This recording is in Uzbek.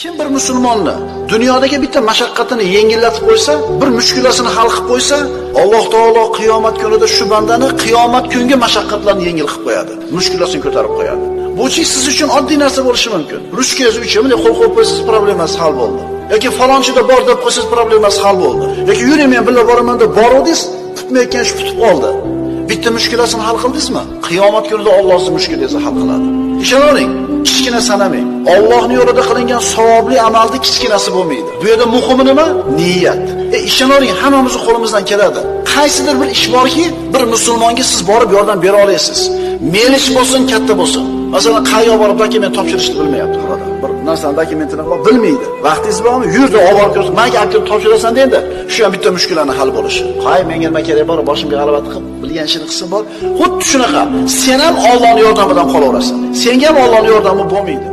Kim bir musulmonni dunyodagi bitta mashaqqatini yengillatib qo'ysa, bir mushkulasini hal qilib qo'ysa, Alloh taolo qiyomat kunida shu bandani qiyomat kungi mashaqqatlarni yengil qilib qo'yadi, mushkulasini ko'tarib qo'yadi. Bu siz uchun oddiy narsa bo'lishi mumkin. Ruchkangiz uchun bunday qo'l qo'yib qo'ysangiz problemasi hal bo'ldi. Yoki falonchida bor deb qo'ysangiz problemasi hal bo'ldi. Yoki yuring men birga boraman deb boruvdingiz, tutmayotgan ish tutib qoldi. Bitta mushkulasini hal qildingizmi? Qiyomat kunida Alloh siz mushkulangizni hal qiladi. Ishoning, kichkina sanamang. Allohning yo'lida qilingan savobli amalni kichkinasi bo'lmaydi. Bu yerda muhimi nima? Niyat. Ishoning, hammamizning qo'limizdan keladi. Qaysidir bir ish borki, bir musulmonga siz borib yordam bera olasiz. Melish bo'lsin, katta bo'lsin. Masalan, qayerga borib dokument topshirishni bilmayapti xaroda. Bir narsani dokumentini bilmaydi. Vaqtingiz bormi? Yurdi, olib borib, menga olib topshirasan dedi. Shu ham bitta mushkulani hal bo'lishi. Qo'y, menga nima kerak bor, boshimga g'alaba qilib, bilgan ishini qilsin bor. Xuddi shunaqa. Sen ham Allohning yordamidan qolaverasan. Senga ham Allohning yordami bo'lmaydi.